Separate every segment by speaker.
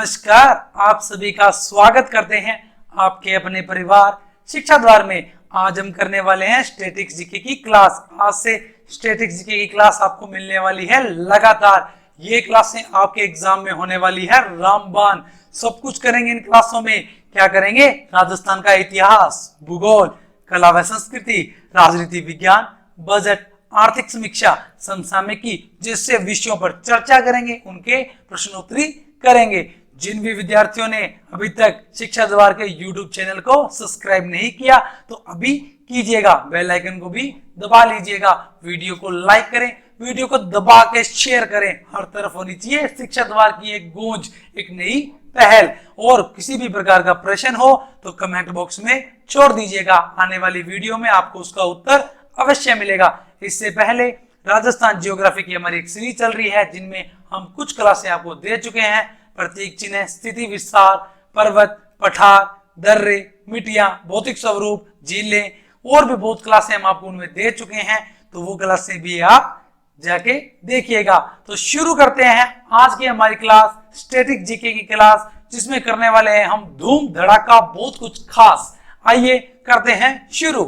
Speaker 1: नमस्कार, आप सभी का स्वागत करते हैं आपके अपने परिवार शिक्षा द्वार में। आज हम करने वाले हैं स्टैटिक्स जीके की क्लास। आज से स्टैटिक्स जीके की क्लास आपको मिलने वाली है लगातार। ये क्लासें आपके एग्जाम में होने वाली है रामबाण। सब कुछ करेंगे इन क्लासों में। क्या करेंगे? राजस्थान का इतिहास, भूगोल, कला व संस्कृति, राजनीति विज्ञान, बजट, आर्थिक समीक्षा, समसामयिकी जैसे विषयों पर चर्चा करेंगे, उनके प्रश्नोत्तरी करेंगे। जिन भी विद्यार्थियों ने अभी तक शिक्षा द्वार के YouTube चैनल को सब्सक्राइब नहीं किया तो अभी कीजिएगा, बेल आइकन को भी दबा लीजिएगा, वीडियो को लाइक करें, वीडियो को दबा के शेयर करें। हर तरफ होनी चाहिए शिक्षा द्वार की एक गूंज, एक नई पहल। और किसी भी प्रकार का प्रश्न हो तो कमेंट बॉक्स में छोड़ दीजिएगा, आने वाली वीडियो में आपको उसका उत्तर अवश्य मिलेगा। इससे पहले राजस्थान ज्योग्राफी की हमारी एक सीरीज चल रही है, जिनमें हम कुछ क्लासें आपको दे चुके हैं। प्रतीक चिन्ह, स्थिति विस्तार, पर्वत, पठार, दर्रे, मिट्टियां, भौतिक स्वरूप, झीलें और भी बहुत क्लासें हम आपको उनमें दे चुके हैं, तो वो क्लासें भी आप जाके देखिएगा। तो शुरू करते हैं आज की हमारी क्लास, स्टैटिक जीके की क्लास, जिसमें करने वाले हैं हम धूम धड़ाका बहुत कुछ खास। आइए करते हैं शुरू।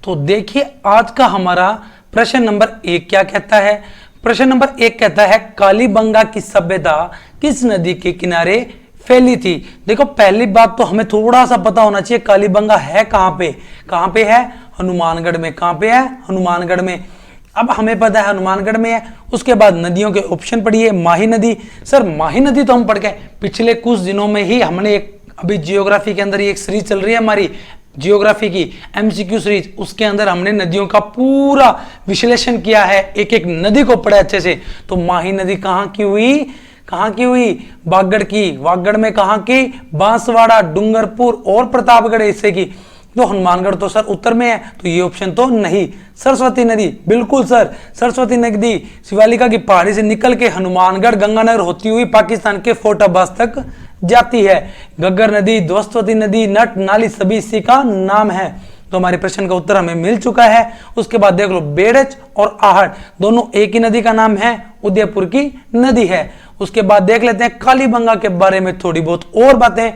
Speaker 1: तो देखिए आज का हमारा प्रश्न नंबर 1 क्या कहता है। प्रश्न नंबर 1 कहता है कालीबंगा की सभ्यता किस नदी के किनारे फैली थी। देखो पहली बात तो हमें थोड़ा सा पता होना चाहिए कालीबंगा है कहां पे है? हनुमानगढ़ में। कहां पे है? हनुमानगढ़ में। अब हमें पता है हनुमानगढ़ में है। उसके बाद नदियों के ऑप्शन पढ़िए। माही नदी, सर माही नदी तो हम पढ़ के पिछले कुछ दिनों में ही हमने एक अभी जियोग्राफी के अंदर एक सीरीज चल रही है हमारी जियोग्राफी की एमसीक्यू सीरीज, उसके अंदर हमने नदियों का पूरा विश्लेषण किया है, एक एक नदी को पढ़ा अच्छे से। तो माही नदी कहां की हुई? बागड़ की। बागड़ में कहां की? बांसवाड़ा, डूंगरपुर और प्रतापगढ़ हिस्से की। तो हनुमानगढ़ तो सर उत्तर में है, तो ये ऑप्शन तो नहीं। सरस्वती नदी, बिल्कुल सर, सरस्वती नदी शिवालिका की पहाड़ी से निकल के हनुमानगढ़ गंगानगर होती हुई पाकिस्तान के फोर्ट अब्बास तक जाती है। गग्गर नदी, द्वस्तवती नदी, नट नाली सभी इसी का नाम है। तो हमारे प्रश्न का उत्तर हमें मिल चुका है। उसके बाद देख लो बेड़च और आहट दोनों एक ही नदी का नाम है, उदयपुर की नदी है। उसके बाद देख लेते हैं कालीबंगा के बारे में थोड़ी बहुत और बातें।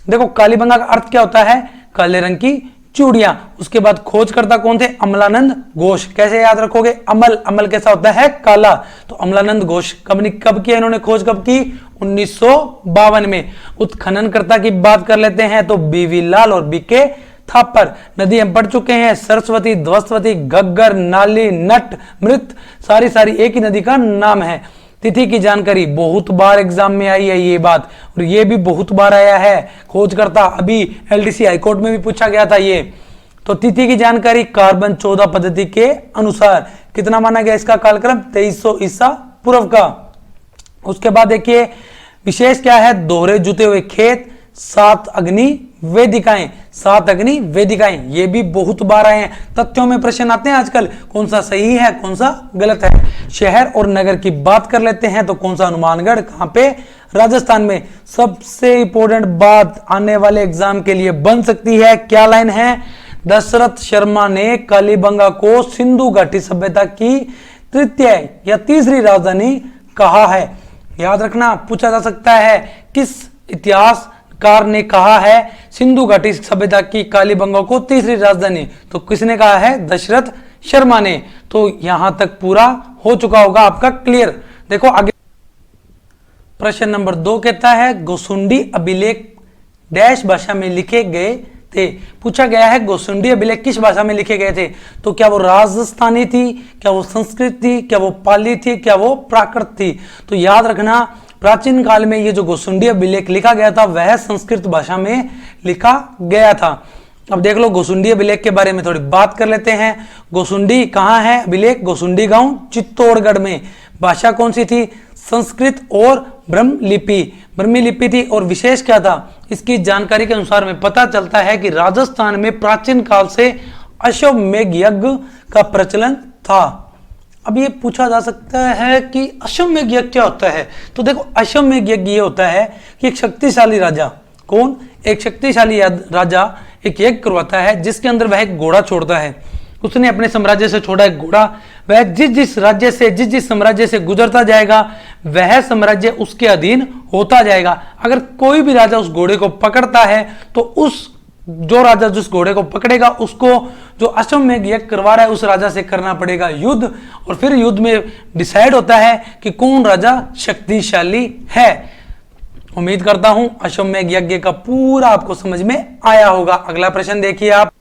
Speaker 1: देखो कालीबंगा का अर्थ क्या होता है? काले रंग की चूड़ियां। उसके बाद खोजकर्ता कौन थे? अमलानंद घोष। कैसे याद रखोगे? अमल कैसा होता है? काला। तो अमलानंद घोष कब किया इन्होंने खोज? कब की? 1952 में। उत्खननकर्ता की बात कर लेते हैं तो बीवी लाल और बीके थापर। नदी हम पढ़ चुके हैं, सरस्वती, ध्वस्तवती, घग्गर, नाली, नट, मृत, सारी एक ही नदी का नाम है। तिथि की जानकारी बहुत बार एग्जाम में आई है ये बात, और ये भी बहुत बार आया है। खोजकर्ता अभी एलडीसी हाईकोर्ट में भी पूछा गया था ये। तो तिथि की जानकारी कार्बन 14 पद्धति के अनुसार कितना माना गया इसका कालक्रम? 2300 ईसा पूर्व का। उसके बाद देखिए विशेष क्या है? दोहरे जुते हुए खेत, 7 अग्नि वेदिकाएं, ये भी बहुत बार आए हैं। तथ्यों में प्रश्न आते हैं आजकल, कौन सा सही है कौन सा गलत है। शहर और नगर की बात कर लेते हैं तो कौन सा? हनुमानगढ़। कहां पे? राजस्थान में। सबसे इंपॉर्टेंट बात आने वाले एग्जाम के लिए बन सकती है, क्या लाइन है? दशरथ शर्मा ने कालीबंगा को सिंधु घाटी सभ्यता की तृतीय या तीसरी राजधानी कहा है। याद रखना, पूछा जा सकता है किस इतिहासकार ने कहा है सिंधु घाटी सभ्यता की कालीबंगा को तीसरी राजधानी? तो किसने कहा है? दशरथ शर्मा ने। तो यहां तक पूरा हो चुका होगा आपका क्लियर। देखो आगे प्रश्न नंबर 2 कहता है गोसुंडी अभिलेख डैश भाषा में लिखे गए थे। पूछा गया है गोसुंडी अभिलेख किस भाषा में लिखे गए थे। तो क्या वो राजस्थानी थी, क्या वो संस्कृत थी, क्या वो पाली थी, क्या वो प्राकृत थी? तो याद रखना प्राचीन काल में ये जो गोसुंडी अभिलेख लिखा गया था वह संस्कृत भाषा में लिखा गया था। अब देख लो गोसुंडी अभिलेख के बारे में थोड़ी बात कर लेते हैं। गोसुंडी कहाँ है अभिलेख? गोसुंडी गांव चित्तौड़गढ़ में। भाषा कौन सी थी? संस्कृत और ब्रह्मी लिपि थी। और विशेष क्या था? इसकी जानकारी के अनुसार में पता चलता है कि राजस्थान में प्राचीन काल से अश्वमेध यज्ञ का प्रचलन था। अब ये पूछा जा सकता है कि अश्वमेध यज्ञ क्या होता है। तो देखो अश्वमेध यज्ञ ये होता है कि एक शक्तिशाली राजा, कौन? एक शक्तिशाली राजा एक यज्ञ करवाता है जिसके अंदर वह एक घोड़ा छोड़ता है। उसने अपने साम्राज्य से छोड़ा एक घोड़ा। वह जिस जिस साम्राज्य से गुजरता जाएगा वह साम्राज्य उसके अधीन होता जाएगा। अगर कोई भी राजा उस घोड़े को पकड़ता है तो उस जो राजा जिस घोड़े को पकड़ेगा उसको जो अश्वमेध यज्ञ करवा रहा है उस राजा से करना पड़ेगा युद्ध, और फिर युद्ध में डिसाइड होता है कि कौन राजा शक्तिशाली है। उम्मीद करता हूं अश्वमेध यज्ञ का पूरा आपको समझ में आया होगा। अगला प्रश्न देखिए आप।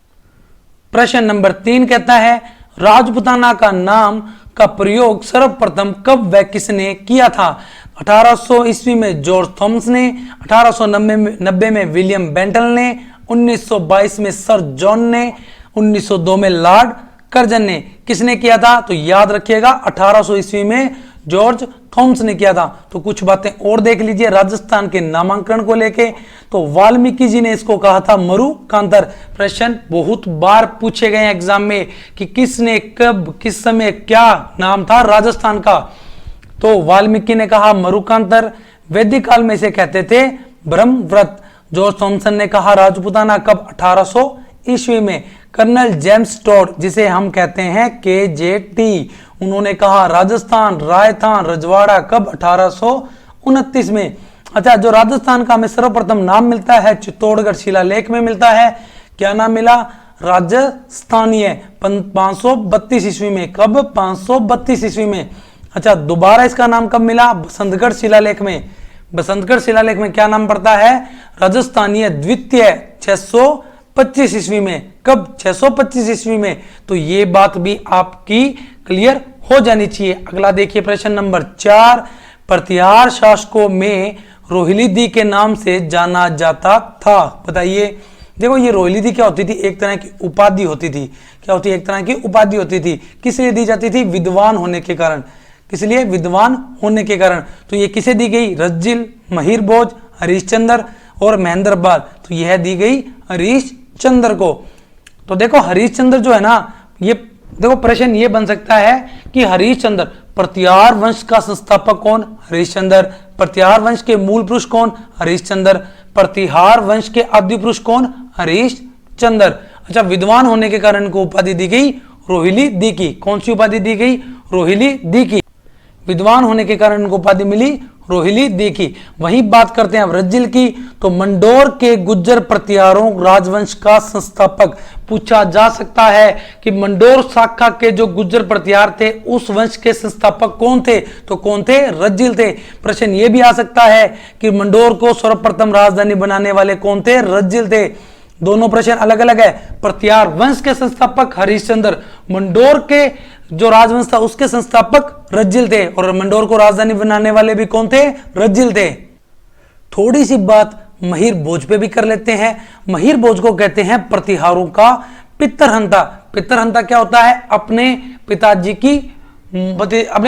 Speaker 1: प्रश्न नंबर 3 कहता है राजपुताना का नाम का प्रयोग सर्वप्रथम कब व किसने किया था? 1800 ईस्वी में जॉर्ज थॉमस ने, 1890 में विलियम बेंटल ने, 1922 में सर जॉन ने, 1902 में लॉर्ड कर्जन ने। किसने किया था? तो याद रखिएगा 1800 ईस्वी में जॉर्ज थॉमस ने किया था। तो कुछ बातें और देख लीजिए राजस्थान के नामांकन को लेके। तो वाल्मीकि जी ने इसको कहा था मरुकांतर। प्रश्न बहुत बार पूछे गए एग्जाम में कि किसने कब किस समय क्या नाम था राजस्थान का। तो वाल्मीकि ने कहा मरुकांतर। वैदिक काल में इसे कहते थे ब्रह्मव्रत। जॉर्ज थॉमसन ने कहा राजपुताना कब? 1800 ईस्वी में। कर्नल जेम्स टॉड जिसे हम कहते हैं KJT, उन्होंने कहा राजस्थान रायथान रजवाड़ा कब? 1829 में। अच्छा, जो राजस्थान का हमें सर्वप्रथम नाम मिलता है चित्तौड़गढ़ शिलालेख में मिलता है। क्या नाम मिला? राजस्थानीय 532 ईस्वी में। कब? 532 ईस्वी में। अच्छा, दोबारा इसका नाम कब मिला? बसंतगढ़ शिलालेख में। बसंतगढ़ शिलालेख में क्या नाम पड़ता है? राजस्थानीय द्वितीय 625 ईस्वी में। कब? 625 ईस्वी में। तो ये बात भी आपकी क्लियर हो जानी चाहिए। अगला देखिए प्रश्न नंबर 4। प्रतिहार शासकों में रोहिल्दी के नाम से जाना जाता था। बताइए। देखो ये रोहिल्दी क्या होती थी? एक तरह की उपाधि होती थी। क्या होती? एक तरह की उपाधि होती थी। किस लिए दी जाती थी? विद्वान होने के कारण। किस लिए? विद्वान होने के कारण। तो ये किसे दी गई? रज्जिल, महिर भोज, हरिश्चंद्र और महेंद्र पाल। तो यह दी गई हरिश्चंद्र को। तो देखो हरिश्चंद्र जो है ना, ये देखो प्रश्न ये बन सकता है कि हरिश्चंद्र प्रतिहार वंश का संस्थापक कौन? हरिश्चंद्र। प्रतिहार वंश के मूल पुरुष कौन? हरिश्चंद्र। प्रतिहार वंश के आदि पुरुष कौन? हरिश्चंद्र। अच्छा, विद्वान होने के कारण को उपाधि दी गई रोहिल्दी की। कौन सी उपाधि दी गई? रोहिल्दी की। विद्वान होने के कारण उनको उपाधि मिली रोहिल्दी की। वही बात करते हैं अब रज्जिल की। तो मंडोर के गुज्जर प्रतिहारों राजवंश का संस्थापक। पूछा जा सकता है कि मंडोर शाखा के जो गुज्जर प्रतिहार थे उस वंश के संस्थापक कौन थे? तो कौन थे? रज्जिल थे। प्रश्न ये भी आ सकता है कि मंडोर को सर्वप्रथम राजधानी बनाने वाले कौन थे? रज्जिल थे। दोनों प्रश्न अलग अलग है। प्रतिहार वंश के संस्थापक हरिश्चंद्र, मंडोर के जो राजवंश था उसके संस्थापक रज्जिल थे, और मंडोर को राजधानी बनाने वाले भी कौन थे? रज्जिल थे। थोड़ी सी बात महिर भोज पे भी कर लेते हैं। महिर भोज को कहते हैं प्रतिहारों का पितरहंता। पितरहंता क्या होता है? अपने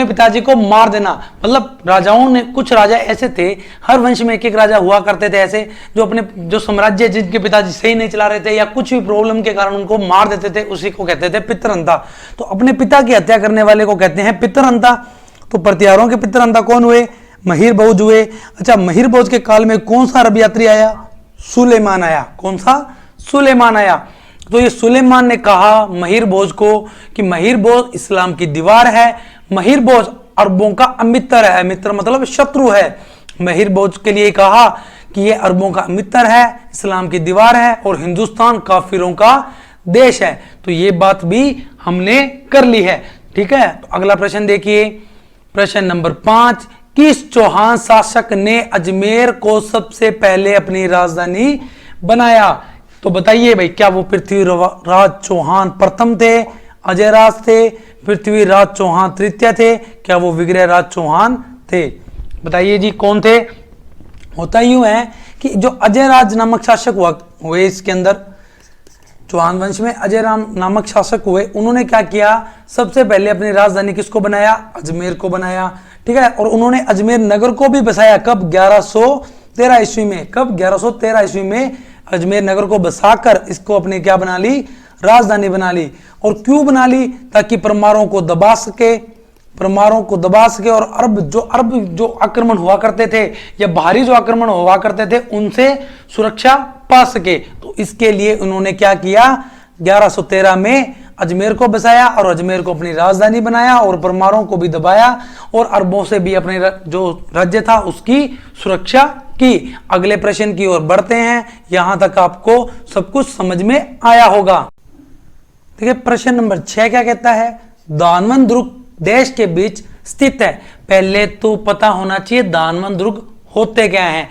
Speaker 1: पिताजी को मार देना। मतलब राजाओं ने, कुछ राजा ऐसे थे, हर वंश में एक एक राजा हुआ करते थे ऐसे, जो साम्राज्य जिनके पिताजी सही नहीं चला रहे थे या कुछ भी प्रॉब्लम के कारण उनको मार देते थे, उसी को कहते थे पितरहंता। तो अपने पिता की हत्या करने वाले को कहते हैं पितरहंता। तो प्रतिहारों के पितरहंता कौन हुए? महिर भोज हुए। अच्छा, महिर भोज के काल में कौन सा अरब यात्री आया? सुलेमान आया। कौन सा? सुलेमान आया। तो ये सुलेमान ने कहा महिर भोज को कि महिर भोज इस्लाम की दीवार है। महिर भोज अरबों का मित्र है। मित्र मतलब शत्रु है। महिर भोज के लिए कहा कि ये अरबों का मित्र है, इस्लाम की दीवार है और हिंदुस्तान काफिरों का देश है। तो ये बात भी हमने कर ली है। ठीक है, तो अगला प्रश्न देखिए। प्रश्न नंबर 5। किस चौहान शासक ने अजमेर को सबसे पहले अपनी राजधानी बनाया? तो बताइए भाई, क्या वो पृथ्वीराज चौहान प्रथम थे, अजयराज थे, पृथ्वीराज चौहान तृतीय थे, क्या वो विग्रहराज चौहान थे? बताइए जी कौन थे? होता यूं है कि जो अजयराज नामक शासक हुए इसके अंदर चौहान वंश में अजय राम नामक शासक हुए, उन्होंने क्या किया? सबसे पहले अपनी राजधानी किसको बनाया? अजमेर को बनाया। ठीक है, और उन्होंने अजमेर नगर को भी बसाया। कब? 1113 ईस्वी में। कब? 1113 ईस्वी में अजमेर नगर को बसाकर इसको अपने क्या बना ली? राजधानी बना ली। और क्यों बना ली? ताकि परमारों को दबा सके, और अरब जो आक्रमण हुआ करते थे या बाहरी जो आक्रमण हुआ करते थे उनसे सुरक्षा पा सके। तो इसके लिए उन्होंने क्या किया? 1113 में अजमेर को बसाया और अजमेर को अपनी राजधानी बनाया और परमारों को भी दबाया और अरबों से भी अपने जो राज्य था उसकी सुरक्षा की। अगले प्रश्न की ओर बढ़ते हैं। यहां तक आपको सब कुछ समझ में आया होगा। देखिए प्रश्न नंबर 6 क्या कहता है, दानवन दुर्ग देश के बीच स्थित है। पहले तो पता होना चाहिए दानवन दुर्ग होते क्या हैं।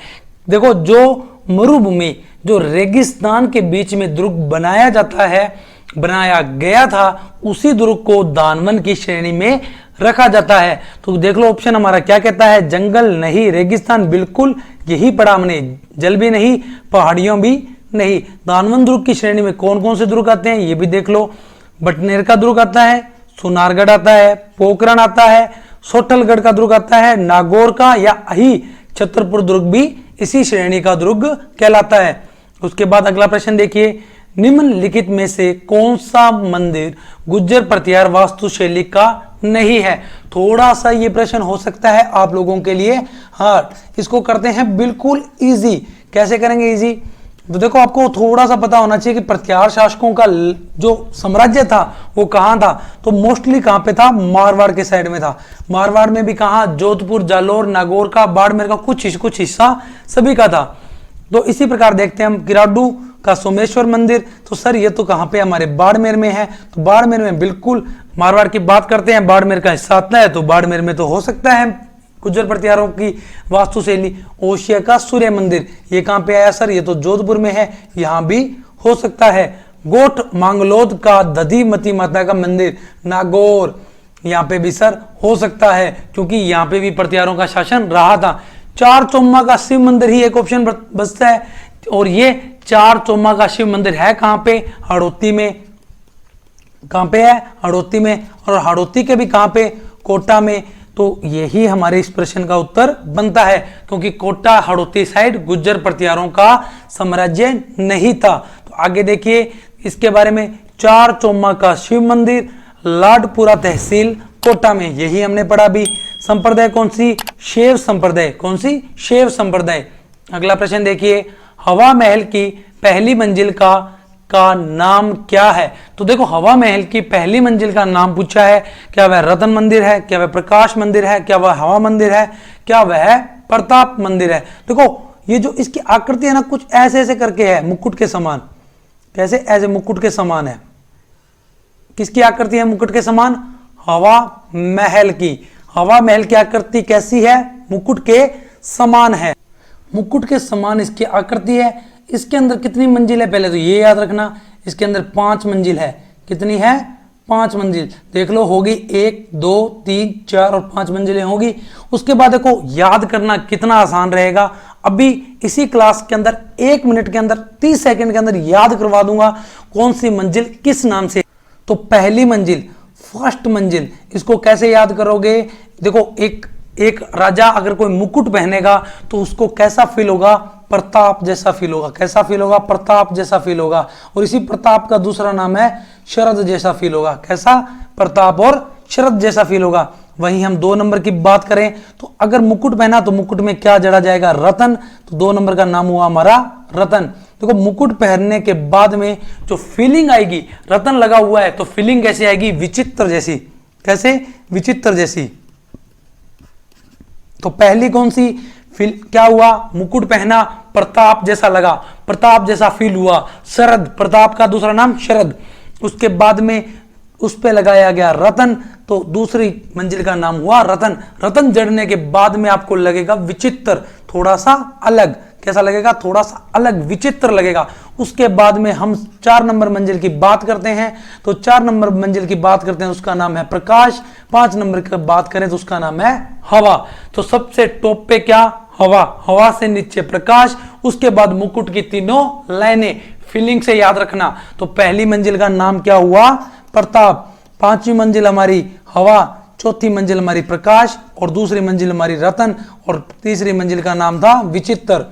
Speaker 1: देखो जो मरुभूमि जो रेगिस्तान के बीच में दुर्ग बनाया जाता है, बनाया गया था, उसी दुर्ग को दानवन की श्रेणी में रखा जाता है। तो देख लो ऑप्शन हमारा क्या कहता है, जंगल नहीं, रेगिस्तान बिल्कुल यही पड़ा हमने, जल भी नहीं, पहाड़ियों भी नहीं। दानवन दुर्ग की श्रेणी में कौन कौन से दुर्ग आते हैं ये भी देख लो। बटनेर का दुर्ग आता है, सुनारगढ़ आता है, पोखरण आता है, सोठलगढ़ का दुर्ग आता है, नागौर का या अही छतरपुर दुर्ग भी इसी श्रेणी का दुर्ग कहलाता है। उसके बाद अगला प्रश्न देखिए, निम्नलिखित में से कौन सा मंदिर गुज्जर प्रतिहार वास्तुशैली का नहीं है। थोड़ा सा ये प्रश्न हो सकता है आप लोगों के लिए हार्ड। इसको करते हैं बिल्कुल इजी। कैसे करेंगे इजी, तो देखो आपको थोड़ा सा पता होना चाहिए कि प्रतिहार शासकों का जो साम्राज्य था वो कहां था। तो मोस्टली कहां पे था, मारवाड़ के साइड में था। मारवाड़ में भी कहां, जोधपुर, जालोर, नागौर का, बाड़मेर का कुछ हिस्सा सभी का था। तो इसी प्रकार देखते हैं हम किराडू का सोमेश्वर मंदिर, तो सर ये तो कहां पे हमारे बाड़मेर में है। तो बाड़मेर में बिल्कुल, मारवाड़ की बात करते हैं, बाड़मेर का हिस्सा आता है, तो बाड़मेर में तो हो सकता है गुज्जर प्रतिहारों की वास्तुशैली। ओशिया का सूर्य मंदिर ये कहां पे आया सर, ये तो जोधपुर में है, यहां भी हो सकता है। गोठ मांगलोद का दधीमती माता का मंदिर, नागौर, यहाँ पे भी सर हो सकता है क्योंकि यहाँ पे भी प्रतिहारों का शासन रहा था। चार चौमा का शिव मंदिर ही एक ऑप्शन बचता है, और ये चार चौमा का शिव मंदिर है कहां पे, हड़ौती में। कहां पे है, हड़ौती में, और हड़ौती के भी कहां पे, कोटा में। तो यही हमारे इस प्रश्न का उत्तर बनता है, क्योंकि कोटा हड़ौती साइड गुज्जर प्रतिहारों का साम्राज्य नहीं था। तो आगे देखिए इसके बारे में, चार चौमा का शिव मंदिर, लाडपुरा तहसील, कोटा में, यही हमने पढ़ा भी। संप्रदाय कौन सी, शैव संप्रदाय, कौन सी, शैव संप्रदाय। अगला प्रश्न देखिए, हवा महल की पहली मंजिल का नाम क्या है। तो देखो हवा महल की पहली मंजिल का नाम पूछा है, क्या वह रतन मंदिर है, क्या वह प्रकाश मंदिर है, क्या वह हवा मंदिर है, क्या वह प्रताप मंदिर है। देखो ये जो इसकी आकृति है ना, कुछ ऐसे ऐसे करके है, मुकुट के समान। कैसे, ऐसे मुकुट के समान है। किसकी आकृति है मुकुट के समान, हवा महल की। हवा महल की आकृति कैसी है, मुकुट के समान है। मुकुट के समान इसकी आकृति है। इसके अंदर कितनी मंजिल है, पहले तो ये याद रखना, इसके अंदर 5 मंजिल है। कितनी है, 5 मंजिल। देख लो होगी 1 2 3 4 और 5 मंजिलें होगी। उसके बाद देखो याद करना कितना आसान रहेगा। अभी इसी क्लास के अंदर 1 मिनट के अंदर 30 सेकंड के अंदर याद करवा दूंगा कौन सी मंजिल किस नाम से। तो पहली मंजिल, फर्स्ट मंजिल, इसको कैसे याद करोगे। देखो एक राजा अगर कोई मुकुट पहनेगा तो उसको कैसा फील होगा, प्रताप जैसा फील होगा। कैसा फील होगा, प्रताप जैसा फील होगा। और इसी प्रताप का दूसरा नाम है शरद जैसा फील होगा। कैसा, प्रताप और शरद जैसा फील होगा। वहीं हम 2 नंबर की बात करें तो अगर मुकुट पहना तो मुकुट में क्या जड़ा जाएगा, रतन। तो 2 नंबर का नाम हुआ हमारा रतन। देखो मुकुट पहनने के बाद में जो फीलिंग आएगी, रतन लगा हुआ है तो फीलिंग कैसे आएगी, विचित्र जैसी। कैसे, विचित्र जैसी। तो पहली कौन सी क्या हुआ, मुकुट पहना, प्रताप जैसा लगा, प्रताप जैसा फील हुआ। शरद, प्रताप का दूसरा नाम शरद। उसके बाद में उस पे लगाया गया रतन, तो दूसरी मंजिल का नाम हुआ रतन। रतन जड़ने के बाद में आपको लगेगा विचित्र, थोड़ा सा अलग। कैसा लगेगा, थोड़ा सा अलग, विचित्र लगेगा। उसके बाद में हम 4 नंबर मंजिल की बात करते हैं। तो 4 नंबर मंजिल की बात करते हैं, उसका नाम है प्रकाश। 5 नंबर की बात करें तो उसका नाम है हवा। तो सबसे टॉप पे क्या, हवा, हवा से नीचे प्रकाश। उसके बाद मुकुट की तीनों लाइनें, फीलिंग से याद रखना। तो पहली मंजिल का नाम क्या हुआ, प्रताप। 5वीं मंजिल हमारी हवा, चौथी मंजिल हमारी प्रकाश, और दूसरी मंजिल हमारी रतन, और तीसरी मंजिल का नाम था विचित्र।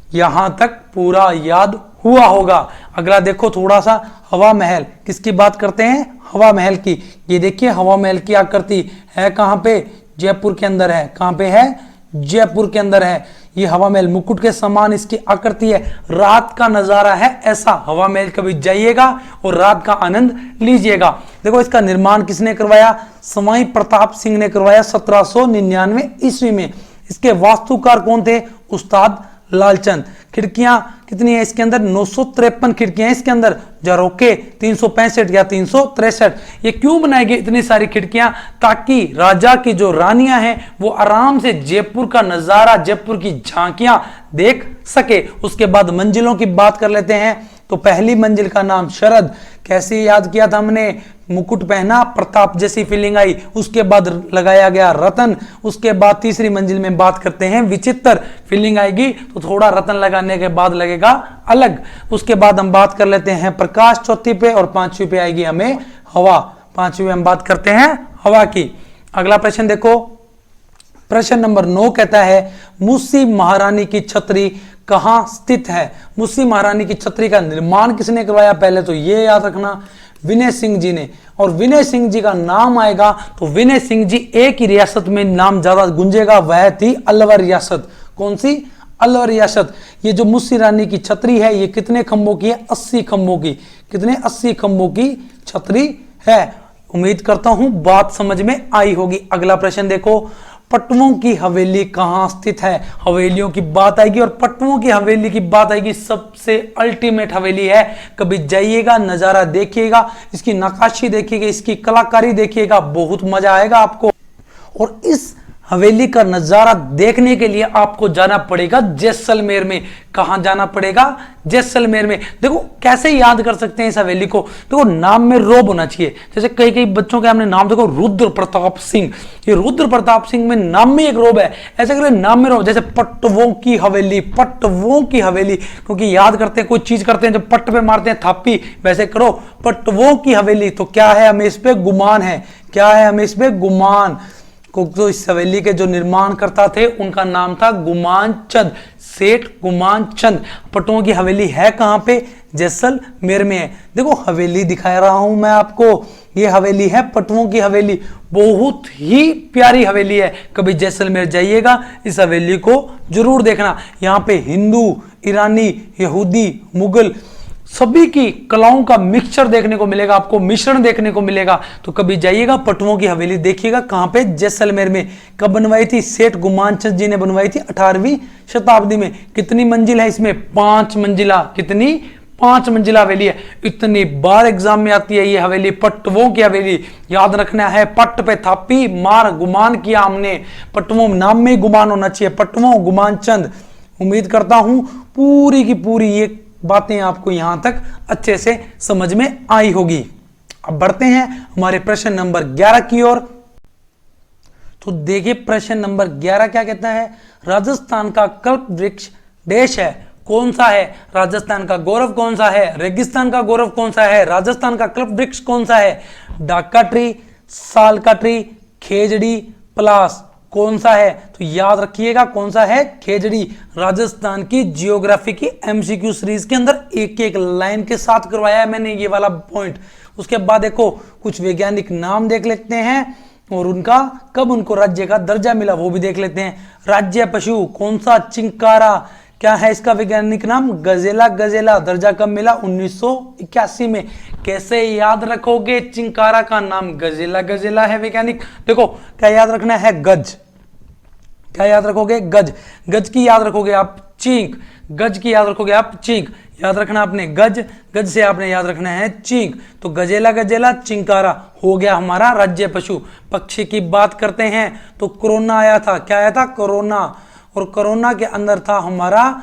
Speaker 1: यहां तक पूरा याद हुआ होगा। अगला देखो थोड़ा सा, हवा महल, किसकी बात करते हैं, हवा महल की। ये देखिए हवा महल की आकृति है कहां पे, जयपुर के अंदर है। कहां पे है, जयपुर के अंदर है। ये हवा महल मुकुट के समान इसकी आकृति है, रात का नजारा है ऐसा। हवा महल कभी जाइएगा और रात का आनंद लीजिएगा। देखो इसका निर्माण किसने करवाया? सवाई प्रताप सिंह ने करवाया 1799 ईस्वी में। इसके वास्तुकार कौन थे? उस्ताद लालचंद। खिड़कियां कितनी है इसके अंदर? 953 खिड़कियां इसके अंदर, झरोखे 365 या 363। ये क्यों बनाई गई इतनी सारी खिड़कियां? ताकि राजा की जो रानियां हैं वो आराम से जयपुर का नजारा, जयपुर की झांकियां देख सके। उसके बाद मंजिलों की बात कर लेते हैं। तो पहली मंजिल का नाम शरद, कैसे याद किया था हमने? मुकुट पहना, प्रताप जैसी फीलिंग आई। उसके बाद लगाया गया रतन। उसके बाद तीसरी मंजिल में बात करते हैं विचित्र, फीलिंग आएगी तो थोड़ा रतन लगाने के बाद लगेगा अलग। उसके बाद हम बात कर लेते हैं प्रकाश चौथी पे, और पांचवी पे आएगी हमें हवा। पांचवी में हम बात करते हैं हवा की। अगला प्रश्न देखो, प्रश्न नंबर 9 कहता है मुस्सी महारानी की छतरी कहां स्थित है? मुस्सी महारानी की छतरी का निर्माण किसने करवाया? पहले तो ये याद रखना, विनय सिंह जी ने। और विनय सिंह जी का नाम आएगा तो विनय सिंह जी एक ही रियासत में नाम ज्यादा गुंजेगा, वह थी अलवर रियासत। कौन सी? अलवर रियासत। ये जो मुस्सी रानी की छतरी है ये कितने खंभों की है? 80 खंभों की। कितने? 80 खंभों की छतरी है। उम्मीद करता हूं बात समझ में आई होगी। अगला प्रश्न देखो, पटवों की हवेली कहां स्थित है? हवेलियों की बात आएगी और पटवों की हवेली की बात आएगी। सबसे अल्टीमेट हवेली है, कभी जाइएगा, नजारा देखिएगा, इसकी नक्काशी देखिएगा, इसकी कलाकारी देखिएगा, बहुत मजा आएगा आपको। और इस हवेली का नजारा देखने के लिए आपको जाना पड़ेगा जैसलमेर में। कहां जाना पड़ेगा? जैसलमेर में। देखो कैसे याद कर सकते हैं इस हवेली को? देखो नाम में रोब होना चाहिए। जैसे कई कई बच्चों के हमने नाम देखो, रुद्र प्रताप सिंह। ये रुद्र प्रताप सिंह में नाम में एक रोब है, ऐसे करें नाम में रोब। जैसे पटवों की हवेली, पटवों की हवेली, क्योंकि याद करते हैं, कोई चीज करते हैं जब पट पे मारते हैं थापी, वैसे करो पटवों की हवेली। तो क्या है? हमें इस पे गुमान है। क्या है? हमें इस पे गुमान। तो इस हवेली के जो निर्माण करता थे उनका नाम था गुमान चंद, सेठ गुमान चंद। पटवों की हवेली है कहां पे? जैसलमेर में है। देखो हवेली दिखा रहा हूं मैं आपको, ये हवेली है पटवों की हवेली। बहुत ही प्यारी हवेली है, कभी जैसलमेर जाइएगा इस हवेली को जरूर देखना। यहाँ पे हिंदू, ईरानी, यहूदी, मुगल सभी की कलाओं का मिक्सचर देखने को मिलेगा, आपको मिश्रण देखने को मिलेगा। तो कभी जाइएगा पटवों की हवेली देखिएगा। कहां पे? जैसलमेर में। कब बनवाई थी? सेठ गुमानचंद जी ने बनवाई थी 18वीं शताब्दी में। कितनी मंजिल है इसमें? 5 मंजिला। कितनी? 5 मंजिला हवेली है। इतनी बार एग्जाम में आती है ये हवेली, पटवों की हवेली। याद रखना है, पट पे थापी मार, गुमान किया हमने। पटवों नाम में ही गुमान होना चाहिए, पटवों गुमानचंद। उम्मीद करता हूं पूरी की पूरी ये बातें आपको यहां तक अच्छे से समझ में आई होगी। अब बढ़ते हैं हमारे प्रश्न नंबर 11 की ओर। तो देखिए प्रश्न नंबर 11 क्या कहता है? राजस्थान का कल्प वृक्ष देश है, कौन सा है? राजस्थान का गौरव कौन सा है? रेगिस्तान का गौरव कौन सा है? राजस्थान का कल्प वृक्ष कौन सा है? डाका ट्री, साल का ट्री, खेजड़ी, पलास, कौन सा है? तो याद रखिएगा कौन सा है? खेजड़ी। राजस्थान की जियोग्राफी की एमसीक्यू सीरीज के अंदर एक एक लाइन के साथ करवाया है मैंने ये वाला पॉइंट। उसके बाद देखो कुछ वैज्ञानिक नाम देख लेते हैं और उनका कब उनको राज्य का दर्जा मिला वो भी देख लेते हैं। राज्य पशु कौन सा? चिंकारा। क्या है इसका वैज्ञानिक नाम? गजेला। गजेला। दर्जा कब मिला? 1981 में। कैसे याद रखोगे चिंकारा का नाम? गजेला। गजेला है वैज्ञानिक। देखो क्या याद रखना है? गज। क्या याद रखोगे? गज। गज की याद रखोगे आप चींक। गज की याद रखोगे आप चींक। याद रखना आपने गज, गज से आपने याद रखना है चींक। तो गजेला, गजेला, चिंकारा हो गया हमारा राज्य पशु। पक्षी की बात करते हैं तो कोरोना आया था। क्या आया था? कोरोना। और कोरोना के अंदर था हमारा,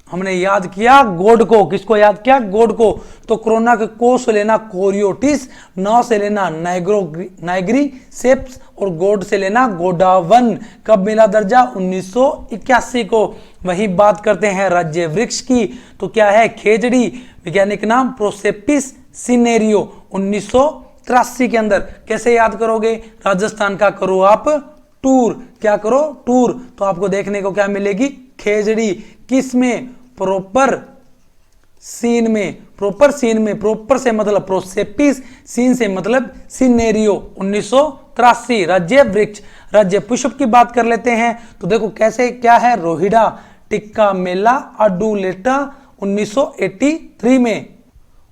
Speaker 1: हमने याद किया गोड को। किसको याद किया? गोड को। तो कोरोना के को से लेना कोरियोटिस, नौ से लेना नाइग्री सेप्स और गोड से लेना गोडावन। कब मिला दर्जा? 1981 को। वही बात करते हैं राज्य वृक्ष की तो क्या है? खेजड़ी। वैज्ञानिक नाम प्रोसेपिस सिनेरियो। 1983 के अंदर। कैसे याद करोगे? राजस्थान का करो आप टूर। क्या करो? टूर। तो आपको देखने को क्या मिलेगी? खेजड़ी। किस में? प्रॉपर सीन में। प्रॉपर सीन में। प्रॉपर से मतलब प्रोसेपिस, सीन से मतलब सिनेरियो। 1983। राज्य वृक्ष, राज्य पुष्प की बात कर लेते हैं तो देखो कैसे क्या है, रोहिड़ा, टिक्का मेला, अडुलेटा 1983 में,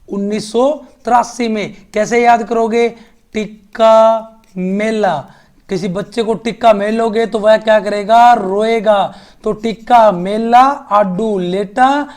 Speaker 1: 1983 में। कैसे याद करोगे, टिक्का मेला, किसी बच्चे को टिक्का मेलोगे तो वह क्या करेगा, रोएगा। तो टिक्का मेला, आडू लेटा,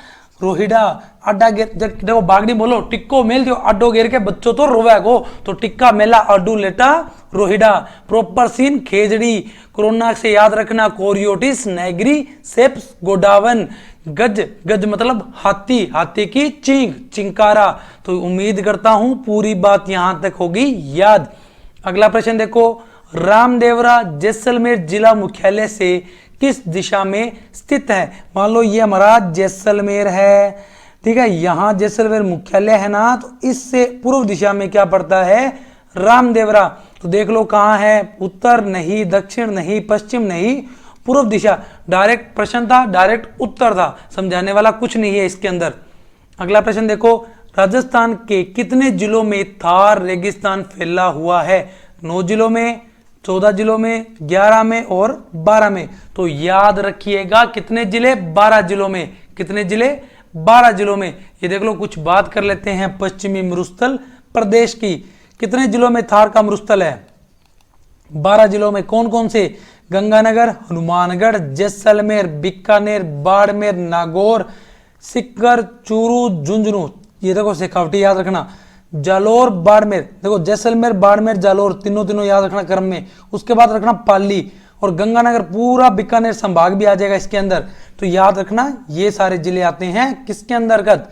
Speaker 1: रोहिड़ा, अड्डा गेर, देखो बागड़ी बोलो, टिक्को मेल जो अड्डो गेर के बच्चों तो रोवेगो। तो टिक्का मेला, आडू लेटा, रोहिड़ा। प्रॉपर सीन, खेजड़ी, कोरोना से याद रखना, कोरियोटिस नैग्री, सेप्स, गोडावन। गज, गज मतलब हाथी, हाथी की चींख, चिंकारा। तो उम्मीद करता हूं पूरी बात यहां तक होगी याद। अगला प्रश्न देखो, रामदेवरा जैसलमेर जिला मुख्यालय से किस दिशा में स्थित है। मान लो ये हमारा जैसलमेर है, ठीक है, यहां जैसलमेर मुख्यालय है ना, तो इससे पूर्व दिशा में क्या पड़ता है, रामदेवरा। तो देख लो कहां है, उत्तर नहीं, दक्षिण नहीं, पश्चिम नहीं, पूर्व दिशा। डायरेक्ट प्रश्न था, डायरेक्ट उत्तर था, समझाने वाला कुछ नहीं है इसके अंदर। अगला प्रश्न देखो, राजस्थान के कितने जिलों में थार रेगिस्तान फैला हुआ है। 9 जिलों में, 14 जिलों में, 11 में और 12 में। तो याद रखिएगा कितने जिले, 12 जिलों में। कितने जिले, 12 जिलों में। ये देख लो, कुछ बात कर लेते हैं पश्चिमी मरुस्थल प्रदेश की। कितने जिलों में थार का मरुस्थल है, 12 जिलों में। कौन कौन से, गंगानगर, हनुमानगढ़, जैसलमेर, बीकानेर, बाड़मेर, नागौर, सीकर, चूरू, झुंझुनू। ये देखो शेखावटी याद रखना, जालोर, बाड़मेर। देखो जैसलमेर, बाड़मेर, जालोर तीनों याद रखना क्रम में। उसके बाद रखना पाली और गंगानगर, पूरा बीकानेर संभाग भी आ जाएगा इसके अंदर। तो याद रखना ये सारे जिले आते हैं किसके अंतर्गत,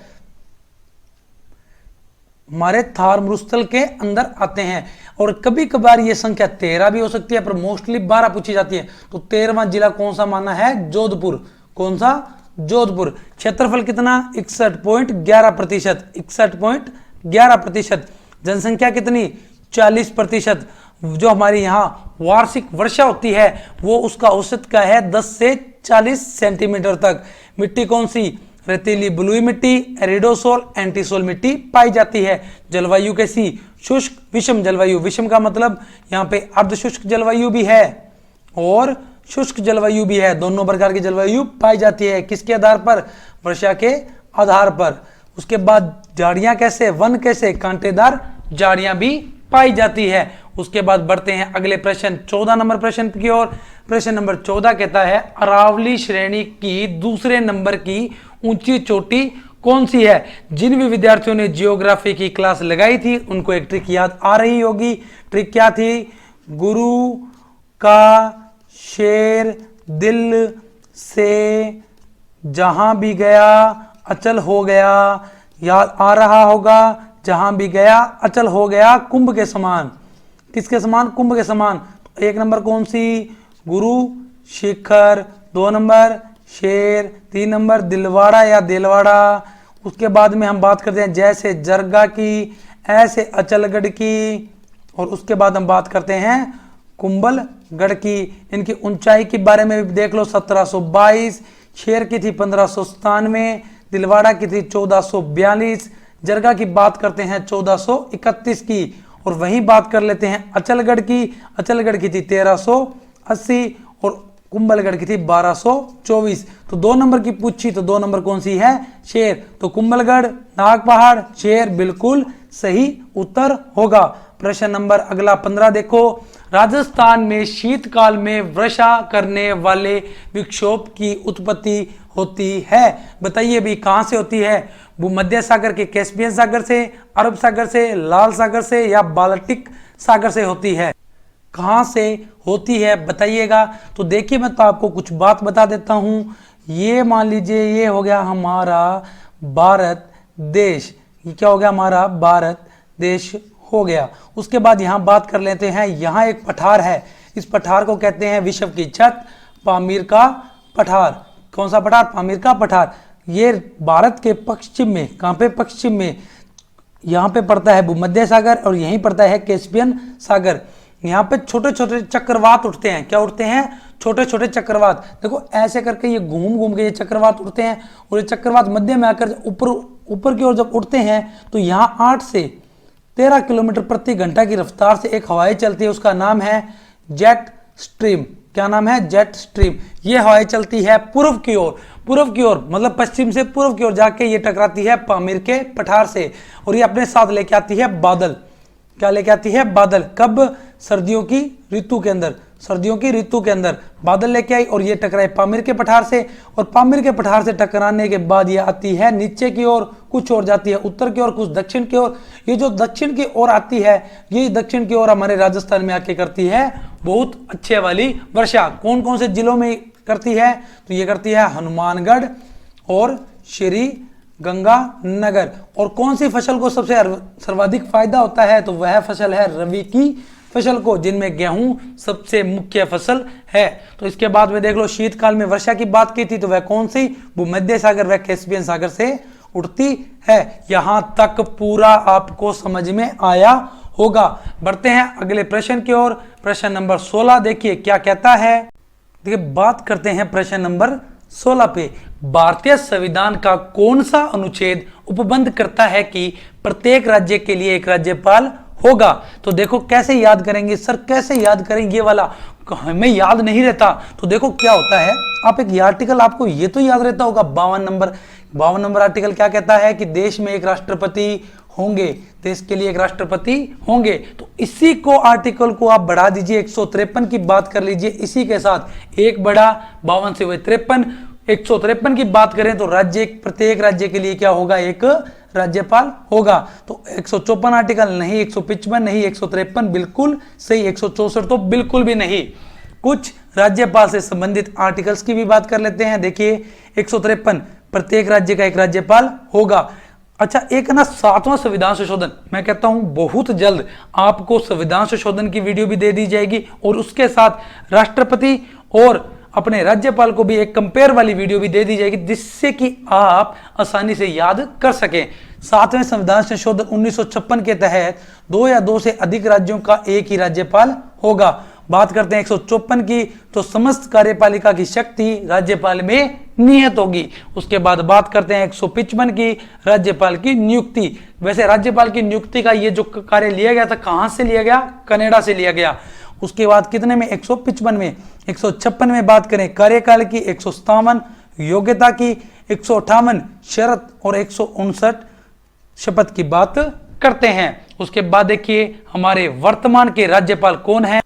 Speaker 1: हमारे थार मरुस्थल के अंदर आते हैं। और कभी कभार ये संख्या 13 भी हो सकती है, पर मोस्टली 12 पूछी जाती है। तो 13वां जिला कौन सा माना है, जोधपुर। कौन सा, जोधपुर। क्षेत्रफल कितना, 61.11%, 61.11%। जनसंख्या कितनी, 40%। जो हमारी यहाँ वार्षिक वर्षा होती है वो उसका औसत का है 10 से 40 सेंटीमीटर तक। मिट्टी कौन सी, रेतीली बलुई मिट्टी, एरिडोसोल, एंटीसोल मिट्टी पाई जाती है। जलवायु कैसी, शुष्क, विषम जलवायु। विषम का मतलब यहाँ पे अर्धशुष्क जलवायु भी है और शुष्क जलवायु भी है, दोनों प्रकार की जलवायु पाई जाती है। किसके आधार पर, वर्षा के आधार पर। उसके बाद झाड़ियां कैसे, वन कैसे, कांटेदार झाड़ियां भी पाई जाती है। उसके बाद बढ़ते हैं अगले प्रश्न, 14 नंबर प्रश्न की ओर। प्रश्न नंबर 14 कहता है, अरावली श्रेणी की दूसरे नंबर की ऊंची चोटी कौन सी है। जिन भी विद्यार्थियों ने जियोग्राफी की क्लास लगाई थी उनको एक ट्रिक याद आ रही होगी। ट्रिक क्या थी, गुरु का शेर दिल से जहां भी गया अचल हो गया। याद आ रहा होगा, जहां भी गया अचल हो गया, कुंभ के समान। किसके समान, कुंभ के समान। एक नंबर कौन सी, गुरु, शिखर। 2 नंबर शेर, 3 नंबर दिलवाड़ा या दिलवाड़ा। उसके बाद में हम बात करते हैं जैसे जरगा की, ऐसे अचलगढ़ की, और उसके बाद हम बात करते हैं कुंभलगढ़ की। इनकी ऊंचाई के बारे में भी देख लो, 1722। शेर की थी 1597, दिलवाड़ा की थी 1442, जरगा की बात करते हैं 1431 की। और वहीं बात कर लेते हैं अचलगढ़ की। अचलगढ़ की थी 1380 और कुंभलगढ़ की थी 1224। तो 2 नंबर की पूछी तो 2 नंबर कौन सी है, शेर। तो कुंभलगढ़, नाग पहाड़, शेर बिल्कुल सही उत्तर होगा। प्रश्न नंबर अगला 15 देखो, राजस्थान में शीतकाल में वर्षा करने वाले विक्षोभ की उत्पत्ति होती है। बताइए भी कहां से होती है, भूमध्य सागर के कैस्पियन सागर से, अरब सागर से, लाल सागर से या बाल्टिक सागर से होती है। कहां से होती है बताइएगा। तो देखिए मैं तो आपको कुछ बात बता देता हूं। ये मान लीजिए ये हो गया हमारा भारत देश, ये क्या हो गया हमारा भारत देश हो गया। उसके बाद यहां बात कर लेते हैं, यहां एक पठार है, इस पठार को कहते हैं विश्व की छत, पामीर का पठार। कौन सा पठार, पामीर का पठार। ये भारत के पश्चिम में, कहां पे, पश्चिम में, यहां पे पड़ता है भूमध्य सागर और यहीं पड़ता है कैस्पियन सागर। यहाँ पे छोटे छोटे चक्रवात उठते हैं। क्या उठते हैं, छोटे छोटे चक्रवात। देखो ऐसे करके ये घूम घूम के ये चक्रवात उठते हैं और ये चक्रवात मध्य में आकर ऊपर ऊपर की ओर जब उठते हैं तो यहाँ 8 से 13 किलोमीटर प्रति घंटा की रफ्तार से एक हवाई चलती है, उसका नाम है जेट स्ट्रीम। क्या नाम है? Jet stream. ये हवाई चलती है पूर्व की ओर, पूर्व की ओर मतलब पश्चिम से पूर्व की ओर जाके ये टकराती है पामीर के पठार से, और ये अपने साथ लेके आती है बादल। क्या लेके आती है? बादल। कब? सर्दियों की ऋतु के अंदर, सर्दियों की ऋतु के अंदर बादल लेके आई और ये टकराई पामीर के पठार से, और पामीर के पठार से टकराने के बाद ये आती है नीचे की ओर, कुछ और जाती है उत्तर की ओर, कुछ दक्षिण की ओर। ये जो दक्षिण की ओर आती है, ये दक्षिण की ओर हमारे राजस्थान में आके करती है बहुत अच्छे वाली वर्षा। कौन कौन से जिलों में करती है? तो ये करती है हनुमानगढ़ और श्री गंगानगर। और कौन सी फसल को सबसे सर्वाधिक फायदा होता है? तो वह फसल है रबी की फसल को, जिनमें गेहूं सबसे मुख्य फसल है। तो इसके बाद में देख लो, शीतकाल में वर्षा की बात की थी, तो वह कौन सी? भूमध्य सागर व कैस्पियन सागर से उठती है। यहां तक पूरा आपको समझ में आया होगा। बढ़ते हैं अगले प्रश्न की ओर। प्रश्न नंबर 16 देखिए क्या कहता है। देखिए बात करते हैं प्रश्न नंबर 16 पे। भारतीय संविधान का कौन सा अनुच्छेद उपबंध करता है कि प्रत्येक राज्य के लिए एक राज्यपाल होगा? तो देखो कैसे याद करेंगे सर, कैसे याद करेंगे? ये वाला हमें याद नहीं रहता। तो देखो क्या होता है, आप एक आर्टिकल, आपको ये तो याद रहता होगा 52 नंबर आर्टिकल क्या कहता है कि देश में एक राष्ट्रपति होंगे, देश के लिए एक राष्ट्रपति होंगे। तो इसी को आर्टिकल को आप बढ़ा दीजिए, 153 की बात कर लीजिए इसी के साथ, एक बढ़ा 52 से हुए 53, 153 की बात करें तो राज्य, प्रत्येक राज्य के लिए क्या होगा? एक राज्यपाल होगा। तो 154 आर्टिकल नहीं, 155 नहीं, 153 बिल्कुल सही, 164 तो बिल्कुल भी नहीं। कुछ राज्यपाल से संबंधित आर्टिकल्स की भी बात कर लेते हैं। देखिए 153, प्रत्येक राज्य का एक राज्यपाल होगा। अच्छा, एक ना 7वां संविधान संशोधन, मैं कहता हूं बहुत जल्द आपको संविधान संशोधन की वीडियो भी दे दी जाएगी, और उसके साथ राष्ट्रपति और अपने राज्यपाल को भी एक कंपेयर वाली वीडियो भी दे दी जाएगी, जिससे कि आप आसानी से याद कर सकें। 7वें संविधान संशोधन 1956 के तहत 2 या 2 से अधिक राज्यों का एक ही राज्यपाल होगा। बात करते हैं 154 की, तो समस्त कार्यपालिका की शक्ति राज्यपाल में निहित होगी। उसके बाद बात करते हैं 155 की, राज्यपाल की नियुक्ति। वैसे राज्यपाल की नियुक्ति का ये जो कार्य लिया गया था, कहां से लिया गया? कनाडा से लिया गया। उसके बाद कितने में? 155 में। 156 में बात करें कार्यकाल की, 157 योग्यता की, 158 शरत और 159 शपथ की बात करते हैं। उसके बाद देखिए हमारे वर्तमान के राज्यपाल कौन है,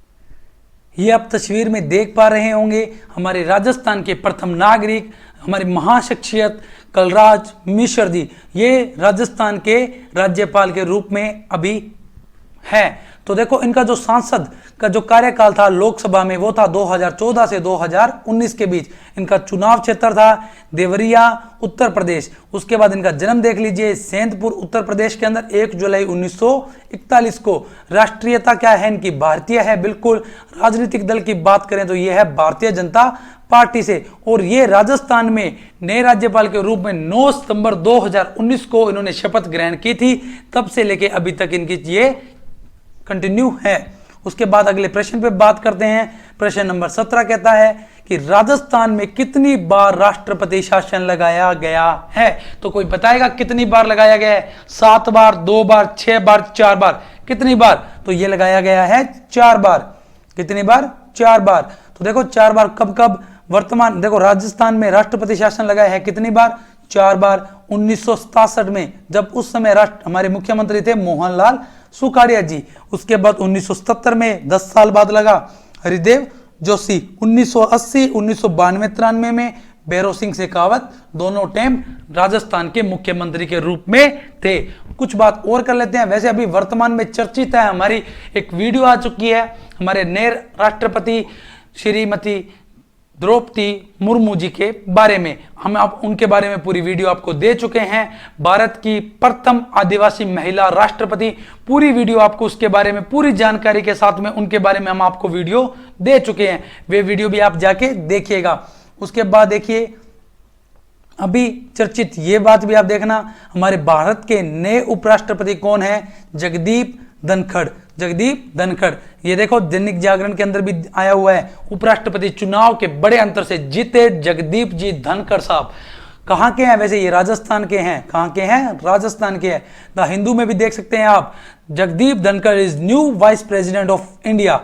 Speaker 1: ये आप तस्वीर में देख पा रहे होंगे। हमारे राजस्थान के प्रथम नागरिक, हमारी महाशख्सियत कलराज मिश्र जी, ये राजस्थान के राज्यपाल के रूप में अभी है। तो देखो इनका जो सांसद का जो कार्यकाल था लोकसभा में, वो था 2014 से 2019 के बीच। इनका चुनाव क्षेत्र था देवरिया उत्तर प्रदेश। उसके बाद इनका जन्म देख लीजिए, सेंधपुर उत्तर प्रदेश के अंदर 1 जुलाई 1941 को। राष्ट्रीयता क्या है इनकी? भारतीय है बिल्कुल। राजनीतिक दल की बात करें तो यह है भारतीय जनता पार्टी से, और ये राजस्थान में नए राज्यपाल के रूप में 9 सितंबर 2019 को इन्होंने शपथ ग्रहण की थी। तब से लेके अभी तक इनकी ये कंटिन्यू है। उसके बाद अगले प्रश्न पे बात करते हैं। प्रश्न नंबर 17 कहता है कि राजस्थान में कितनी बार राष्ट्रपति शासन लगाया गया है? तो कोई बताएगा कितनी बार लगाया गया है? 7 बार, 2 बार, 6 बार, 4 बार? कितनी बार? तो ये लगाया गया है 4 बार। कितनी बार? 4 बार। तो देखो 4 बार कब कब? वर्तमान देखो राजस्थान में राष्ट्रपति शासन लगाया है कितनी बार? 4 बार। 1967 में, जब उस समय हमारे मुख्यमंत्री थे मोहनलाल सुखाड़िया जी। उसके बाद 1977 में 10 साल बाद लगा हरिदेव जोशी। 1980, 1992, 93 में भैरव सिंह शेखावत दोनों टाइम राजस्थान के मुख्यमंत्री के रूप में थे। कुछ बात और कर लेते हैं। वैसे अभी वर्तमान में चर्चित है, हमारी एक वीडियो आ चुकी है हमारे नए राष्ट्रपति श्रीमती द्रौपदी मुर्मू जी के बारे में। हम आप उनके बारे में पूरी वीडियो आपको दे चुके हैं। भारत की प्रथम आदिवासी महिला राष्ट्रपति, पूरी वीडियो आपको उसके बारे में पूरी जानकारी के साथ में उनके बारे में हम आपको वीडियो दे चुके हैं। वे वीडियो भी आप जाके देखिएगा। उसके बाद देखिए अभी चर्चित ये बात भी आप देखना, हमारे भारत के नए उपराष्ट्रपति कौन है? जगदीप धनखड़। जगदीप धनखड़, ये देखो दैनिक जागरण के अंदर भी आया हुआ है। उपराष्ट्रपति चुनाव के बड़े अंतर से जीते जगदीप जी धनखड़ साहब। कहाँ के हैं वैसे? ये राजस्थान के हैं। कहाँ के हैं? राजस्थान के हैं। द हिंदू में भी देख सकते हैं आप, Jagdeep Dhankhar is new vice president of India.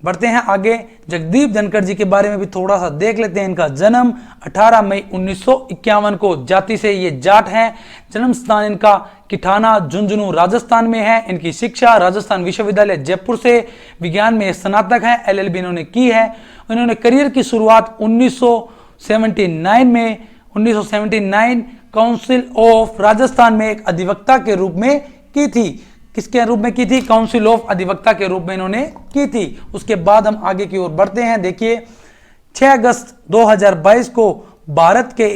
Speaker 1: बढ़ते हैं आगे, जगदीप धनखड़ जी के बारे में भी थोड़ा सा देख लेते हैं। इनका जन्म 18 मई 1951 को, जाति से ये जाट हैं। जन्म स्थान इनका किठाना झुंझुनू राजस्थान में है। इनकी शिक्षा राजस्थान विश्वविद्यालय जयपुर से, विज्ञान में स्नातक है, LLB इन्होंने की है। इन्होंने करियर की शुरुआत 1979 में 1979 काउंसिल ऑफ राजस्थान में एक अधिवक्ता के रूप में की थी। किसके रूप में की थी? काउंसिल ऑफ अधिवक्ता के रूप में इन्होंने की थी। उसके बाद हम आगे की ओर बढ़ते हैं। देखिए 6 अगस्त 2022 को भारत के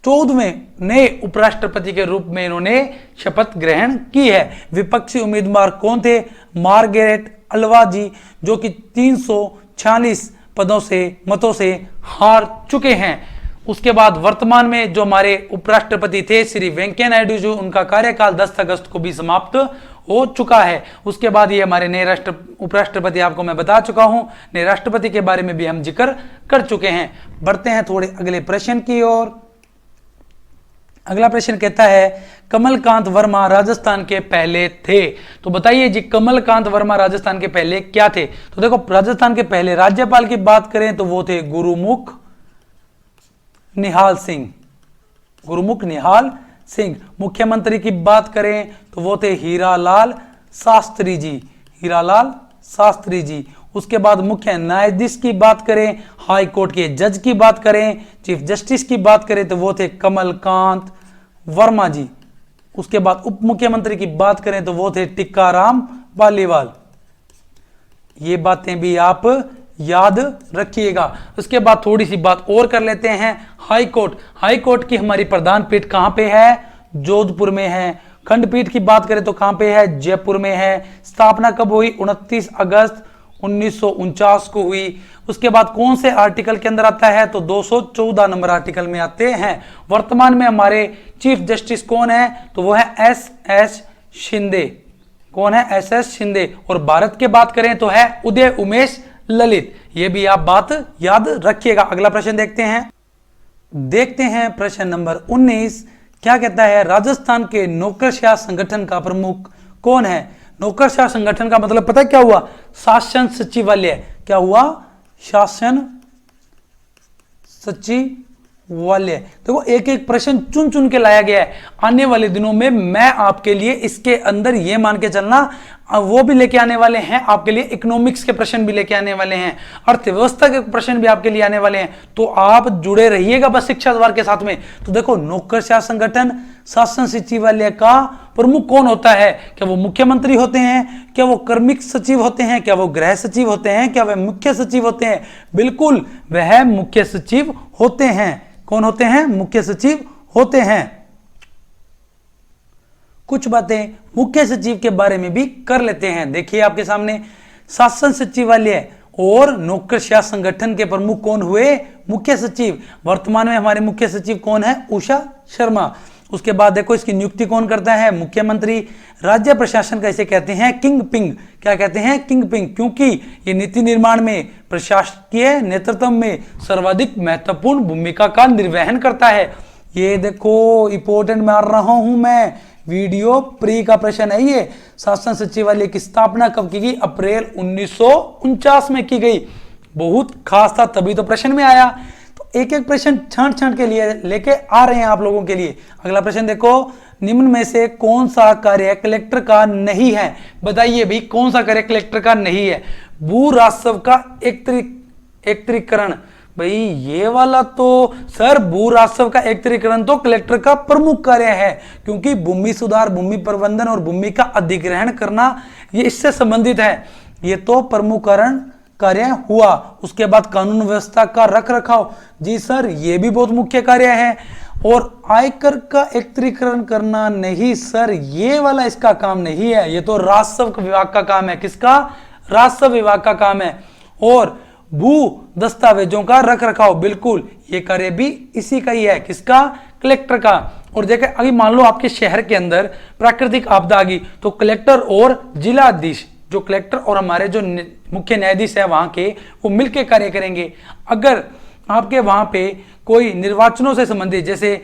Speaker 1: 14वें नए उपराष्ट्रपति के रूप में इन्होंने शपथ ग्रहण की है। विपक्षी उम्मीदवार कौन थे? मार्गरेट अल्वा जी, जो कि 346 मतों से हार चुके हैं। उसके बाद वर्तमान में जो हमारे उपराष्ट्रपति थे श्री वेंकैया नायडू, जो उनका कार्यकाल 10 अगस्त को भी समाप्त हो चुका है। उसके बाद ये हमारे नए उपराष्ट्रपति आपको मैं बता चुका हूं। नए राष्ट्रपति के बारे में भी हम जिक्र कर चुके हैं। बढ़ते हैं थोड़े अगले प्रश्न की ओर। अगला प्रश्न कहता है कमलकांत वर्मा राजस्थान के पहले थे। तो बताइए जी, कमलकांत वर्मा राजस्थान के पहले क्या थे? तो देखो, राजस्थान के पहले राज्यपाल की बात करें तो वो थे गुरुमुख निहाल सिंह। गुरुमुख निहाल सिंह। मुख्यमंत्री की बात करें तो वो थे हीरालाल शास्त्री जी। हीरालाल शास्त्री जी। उसके बाद मुख्य न्यायाधीश की बात करें, हाई कोर्ट के जज की बात करें, चीफ जस्टिस की बात करें तो वो थे कमलकांत वर्मा जी। उसके बाद उप मुख्यमंत्री की बात करें तो वो थे टिक्काराम पालीवाल। ये बातें भी आप याद रखिएगा। उसके बाद थोड़ी सी बात और कर लेते हैं। हाई कोर्ट, हाई कोर्ट की हमारी प्रधान पीठ कहां पे है? जोधपुर में है। खंडपीठ की बात करें तो कहां पे है? जयपुर में है। स्थापना कब हुई? 29 अगस्त 1949 को हुई। उसके बाद कौन से आर्टिकल के अंदर आता है? तो 214 नंबर आर्टिकल में आते हैं। वर्तमान में हमारे चीफ जस्टिस कौन है? तो वो है SS शिंदे। कौन है? SS शिंदे। और भारत के बात करें तो है उदय उमेश ललित। ये भी आप बात याद रखिएगा। अगला प्रश्न देखते हैं प्रश्न नंबर 19। क्या कहता है? राजस्थान के नौकरशाह संगठन का प्रमुख कौन है? नौकरशाह संगठन का मतलब पता है क्या हुआ? शासन सचिवालय। क्या हुआ? शासन सचिवालय। देखो, एक एक प्रश्न चुन चुन के लाया गया है। आने वाले दिनों में मैं आपके लिए इसके अंदर ये मान के चलना, वो भी लेके आने वाले हैं आपके लिए, इकोनॉमिक्स के प्रश्न भी लेके आने वाले हैं, अर्थव्यवस्था के प्रश्न भी आपके लिए आने वाले हैं। तो आप जुड़े रहिएगा बस शिक्षा द्वार के साथ में। तो देखो, नौकरशाह संगठन, शासन सचिवालय का प्रमुख कौन होता है? क्या वो मुख्यमंत्री होते हैं? क्या वो कार्मिक सचिव होते हैं? क्या वो गृह सचिव होते हैं? क्या वह मुख्य सचिव होते हैं? बिल्कुल, वह मुख्य सचिव होते हैं। कौन होते हैं? मुख्य सचिव होते हैं। कुछ बातें मुख्य सचिव के बारे में भी कर लेते हैं। देखिए आपके सामने, शासन सचिवालय और नौकरशाह संगठन के प्रमुख कौन हुए? मुख्य सचिव। वर्तमान में हमारे मुख्य सचिव कौन है? उषा शर्मा। उसके बाद देखो, इसकी नियुक्ति कौन करता है? मुख्यमंत्री। राज्य प्रशासन कैसे कहते हैं? King ping. क्या कहते हैं? King ping. क्योंकि ये नीति निर्माण में, प्रशासकीय नेतृत्व में सर्वाधिक महत्वपूर्ण भूमिका का निर्वहन करता है। ये देखो, इंपोर्टेंट मार रहा हूं मैं, वीडियो प्री का प्रश्न है ये। शासन सचिवालय की स्थापना कब की गई? अप्रैल 1949 में की गई। बहुत खास था, तभी तो प्रश्न में आया। तो एक एक प्रश्न छांट छांट के लिए लेके आ रहे हैं आप लोगों के लिए। अगला प्रश्न देखो, निम्न में से कौन सा कार्य कलेक्टर का नहीं है? बताइए भाई, कौन सा कार्य कलेक्टर का नहीं है? भू राजस्व का एकत्रीकरण। भाई ये वाला तो सर, भू राजस्व का एकत्रीकरण तो कलेक्टर का प्रमुख कार्य है, क्योंकि भूमि सुधार, भूमि प्रबंधन और भूमि का अधिग्रहण करना ये इससे संबंधित है। ये तो प्रमुखकरण कार्य हुआ। उसके बाद कानून व्यवस्था का रख रखाव, जी सर ये भी बहुत मुख्य कार्य है। और आयकर का एकत्रीकरण करना नहीं सर, ये वाला इसका काम नहीं है, ये तो राजस्व विभाग का काम है। किसका? राजस्व विभाग का काम है। और भू दस्तावेजों का रख रखाव, बिल्कुल ये कार्य भी इसी का ही है। किसका? कलेक्टर का। और देखिए, अभी मान लो आपके शहर के अंदर प्राकृतिक आपदा आ गई, तो कलेक्टर और जिलाधीश, जो कलेक्टर और हमारे जो मुख्य न्यायाधीश है वहां के, वो मिलकर कार्य करेंगे। अगर आपके वहां पे कोई निर्वाचनों से संबंधित, जैसे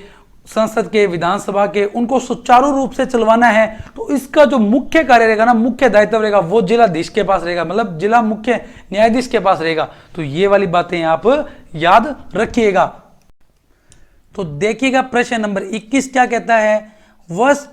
Speaker 1: संसद के, विधानसभा के, उनको सुचारू रूप से चलवाना है, तो इसका जो मुख्य कार्य रहेगा ना, मुख्य दायित्व रहेगा, वो जिलाधीश के पास रहेगा, मतलब जिला मुख्य न्यायाधीश के पास रहेगा। तो ये वाली बातें आप याद रखिएगा। तो देखिएगा प्रश्न नंबर 21 क्या कहता है। वर्ष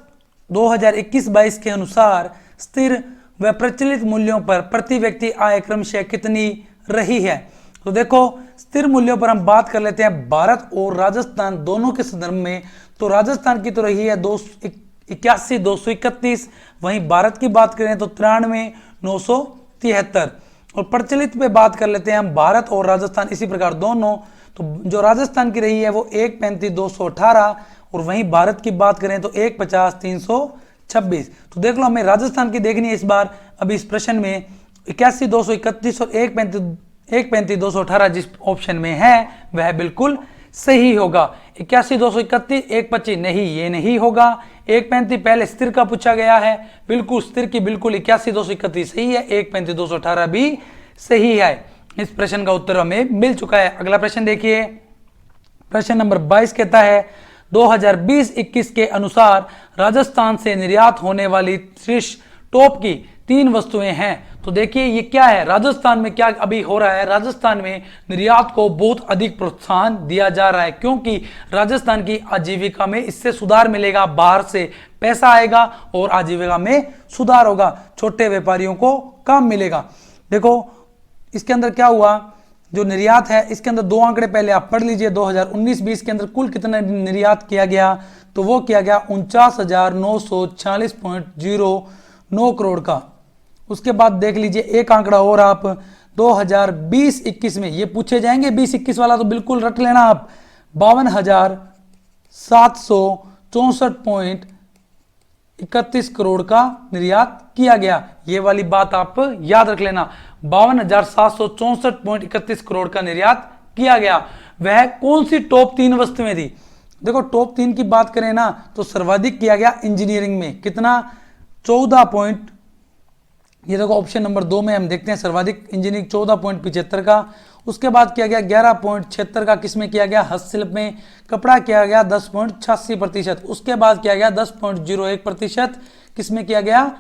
Speaker 1: 2021-22 के अनुसार स्थिर व प्रचलित मूल्यों पर प्रति व्यक्ति आय क्रमशः कितनी रही है। तो देखो स्थिर मूल्यों पर हम बात कर लेते हैं भारत और राजस्थान दोनों के संदर्भ में। तो राजस्थान की तो रही है 81,231, वहीं भारत की बात करें तो 93,973। और प्रचलित पे बात कर लेते हैं हम भारत और राजस्थान इसी प्रकार दोनों। तो जो राजस्थान की रही है वो 1,35,218 और वहीं भारत की बात करें तो 1,50,326। तो देख लो हमें राजस्थान की देखनी है इस बार। अभी इस प्रश्न में 81,231 और 1,35,218 जिस ऑप्शन में है वह बिल्कुल सही होगा। 81,231 1,25 नहीं, ये नहीं होगा। 1,35 पहले स्थिर का पूछा गया है, बिल्कुल स्थिर की बिल्कुल 81,231 सही है, 1,35,218 भी सही है। इस प्रश्न का उत्तर हमें मिल चुका है। अगला प्रश्न देखिए, प्रश्न नंबर 22 कहता है 2020-21 के अनुसार राजस्थान से निर्यात होने वाली शीर्ष टॉप की 3 वस्तुएं हैं। तो देखिए ये क्या है, राजस्थान में क्या अभी हो रहा है, राजस्थान में निर्यात को बहुत अधिक प्रोत्साहन दिया जा रहा है, क्योंकि राजस्थान की आजीविका में इससे सुधार मिलेगा, बाहर से पैसा आएगा और आजीविका में सुधार होगा, छोटे व्यापारियों को काम मिलेगा। देखो इसके अंदर क्या हुआ, जो निर्यात है इसके अंदर 2 आंकड़े पहले आप पढ़ लीजिए। 2019-20 के अंदर कुल कितना निर्यात किया गया, तो वो किया गया 49,946.09 करोड़ का। उसके बाद देख लीजिए एक आंकड़ा और आप 2020-21 में, ये पूछे जाएंगे 20-21 वाला तो बिल्कुल रट लेना आप, 52,764.31 करोड़ का निर्यात किया गया। ये वाली बात आप याद रख लेना, 52,764.31 करोड़ का निर्यात किया गया। वह कौन सी टॉप 3 वस्तुएं थी। देखो टॉप 3 की बात करें ना तो सर्वाधिक किया गया इंजीनियरिंग में, कितना 14 पॉइंट, ये देखो ऑप्शन नंबर 2 में हम देखते हैं सर्वाधिक इंजीनियरिंग 14.75 का। उसके बाद किया गया 11.76 का, किसमें किया गया, हस्तशिल्प में। कपड़ा किया गया 10.86%। उसके बाद किया गया 10.01%, किसमें किया गया,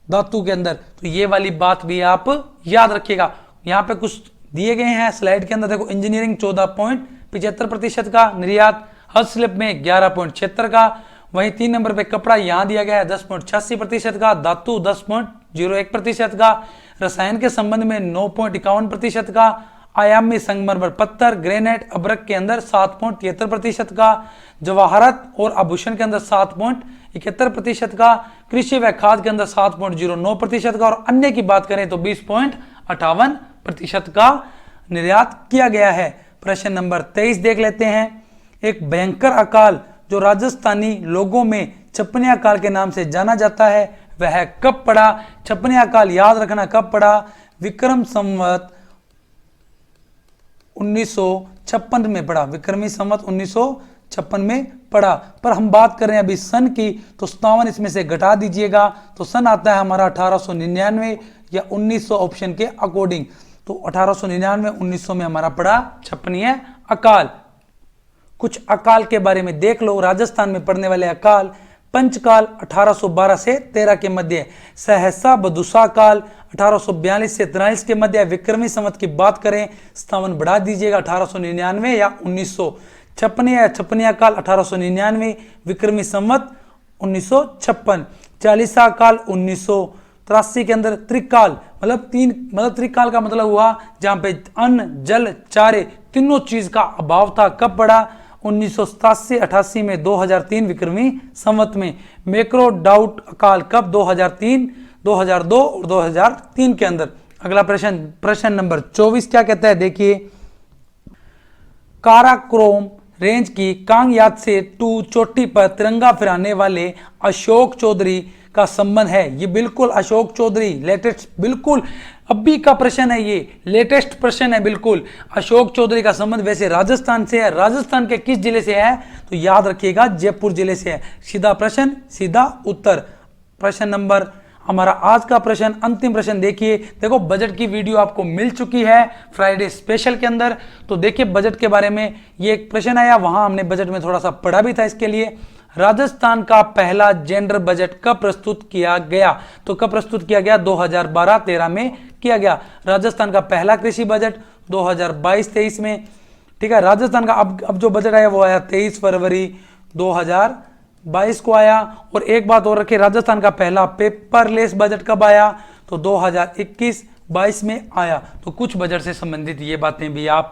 Speaker 1: धातु के अंदर। तो ये वाली बात भी आप याद रखिएगा। यहाँ पे कुछ दिए गए हैं स्लाइड के अंदर, देखो इंजीनियरिंग 14.75% का निर्यात, हस्तशिल्प में 11.76 का, वहीं 3 नंबर पे कपड़ा यहाँ दिया गया है 10.86% का, धातु 10.01% का, रसायन के संबंध में 9.51% का, आयामी संगमरमर पत्थर ग्रेनाइट अब्रक के अंदर 7.73% का, जवाहरत और आभूषण के अंदर 7.71% का, कृषि व खाद के अंदर 7.09% का, और अन्य की बात करें तो 20.58% का निर्यात किया गया है। प्रश्न नंबर 23 देख लेते हैं। एक भयंकर अकाल जो राजस्थानी लोगों में छपनी अकाल के नाम से जाना जाता है वह कब पड़ा। छपनी अकाल याद रखना कब पड़ा, विक्रम संवत 1956 में पड़ा, विक्रमी संवत 1956 में पड़ा। पर हम बात कर रहे हैं अभी सन की, तो 57 इसमें से घटा दीजिएगा तो सन आता है हमारा 1899 या 1900 ऑप्शन के अकॉर्डिंग। तो 1899 1900 में हमारा पड़ा छपनी अकाल। कुछ अकाल के बारे में देख लो। राजस्थान में पड़ने वाले अकाल, पंचकाल 1812 से 13 के मध्य, सहसा बदुसा काल 1842 से 43 के मध्य। विक्रमी संवत की बात करें 57 बढ़ा दीजिएगा 1899 या 1900। छपनिया काल 1899, विक्रमी संवत 1956। चालीसा काल 1983 के अंदर। त्रिकाल मतलब त्रिकाल का मतलब हुआ जहां पे अन्न जल चारे तीनों चीज का अभाव था। कब पड़ा, 1987-88 में, 2003 विक्रमी संवत में। मैक्रो डाउट अकाल कब, 2003, 2002 और 2003 के अंदर। अगला प्रश्न नंबर 24 क्या कहता है, देखिए। काराकोरम रेंज की कांगयात से 2 चोटी पर तिरंगा फहराने वाले अशोक चौधरी का संबंध है। ये बिल्कुल अशोक चौधरी लेटेस्ट, बिल्कुल अभी का प्रश्न है, ये लेटेस्ट प्रश्न है बिल्कुल। अशोक चौधरी का संबंध वैसे राजस्थान से है। राजस्थान के किस जिले से है, तो याद रखिएगा जयपुर जिले से है। सीधा प्रश्न सीधा उत्तर। प्रश्न नंबर हमारा आज का प्रश्न, अंतिम प्रश्न देखिए। देखो बजट की वीडियो आपको मिल चुकी है फ्राइडे स्पेशल के अंदर। तो देखिए बजट के बारे में ये एक प्रश्न आया, वहां हमने बजट में थोड़ा सा पढ़ा भी था। इसके लिए राजस्थान का पहला जेंडर बजट कब प्रस्तुत किया गया? तो कब प्रस्तुत किया गया? 2012-13 में किया गया। राजस्थान का पहला कृषि बजट 2022-23 में, ठीक है। राजस्थान का अब जो बजट आया वो आया 23 फरवरी 2022 को आया। और एक बात और रखिए, राजस्थान का पहला पेपरलेस बजट कब आया? तो 2021-22 में आया। तो कुछ बजट से संबंधित ये बातें भी आप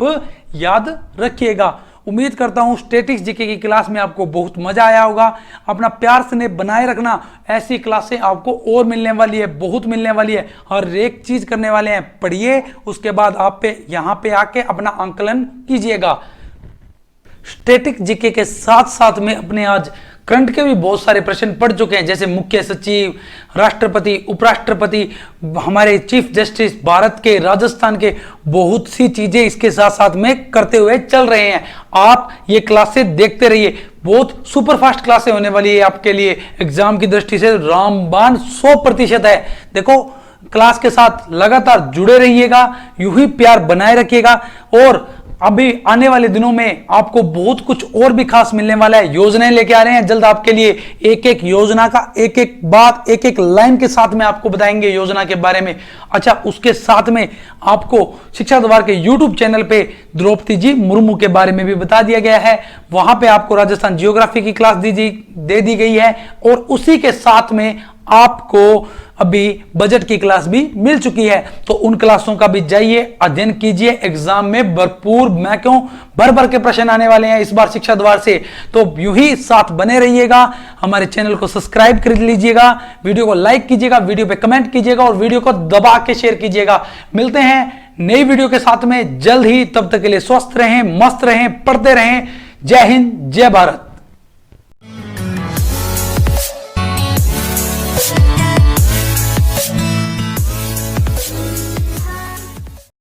Speaker 1: याद रखिएगा। उम्मीद करता हूं स्टैटिक्स जीके की क्लास में आपको बहुत मजा आया होगा। अपना प्यार स्नेह बनाए रखना, ऐसी क्लासें आपको और मिलने वाली है, बहुत मिलने वाली है। हर एक चीज करने वाले हैं, पढ़िए, उसके बाद आप पे यहां पे आके अपना आंकलन कीजिएगा। स्टैटिक जीके के साथ साथ में अपने आज करंट के भी बहुत सारे प्रश्न पढ़ चुके हैं, जैसे मुख्य सचिव, राष्ट्रपति, उपराष्ट्रपति, हमारे चीफ जस्टिस भारत के, राजस्थान के, बहुत सी चीजें इसके साथ साथ में करते हुए चल रहे हैं। आप ये क्लासें देखते रहिए, बहुत सुपरफास्ट क्लासें होने वाली है आपके लिए। एग्जाम की दृष्टि से रामबाण 100% है। देखो क्लास के साथ लगातार जुड़े रहिएगा, यूं ही प्यार बनाए रखिएगा। और अभी आने वाले दिनों में आपको बहुत कुछ और भी खास मिलने वाला है। योजनाएं लेके आ रहे हैं जल्द आपके लिए, एक एक योजना का एक एक बात, एक एक लाइन के साथ में आपको बताएंगे योजना के बारे में। अच्छा, उसके साथ में आपको शिक्षा द्वार के YouTube चैनल पे द्रौपदी जी मुर्मू के बारे में भी बता दिया गया है। वहां पे आपको राजस्थान जियोग्राफी की क्लास दे दी गई है, और उसी के साथ में आपको अभी बजट की क्लास भी मिल चुकी है। तो उन क्लासों का भी जाइए, अध्ययन कीजिए। एग्जाम में भरपूर, मैं क्यों, भर भर के प्रश्न आने वाले हैं इस बार शिक्षा द्वार से। तो यूं ही साथ बने रहिएगा, हमारे चैनल को सब्सक्राइब कर लीजिएगा, वीडियो को लाइक कीजिएगा, वीडियो पे कमेंट कीजिएगा और वीडियो को दबा के शेयर कीजिएगा। मिलते हैं नई वीडियो के साथ में जल्द ही, तब तक के लिए स्वस्थ रहें, मस्त रहें, पढ़ते रहें। जय हिंद, जय भारत।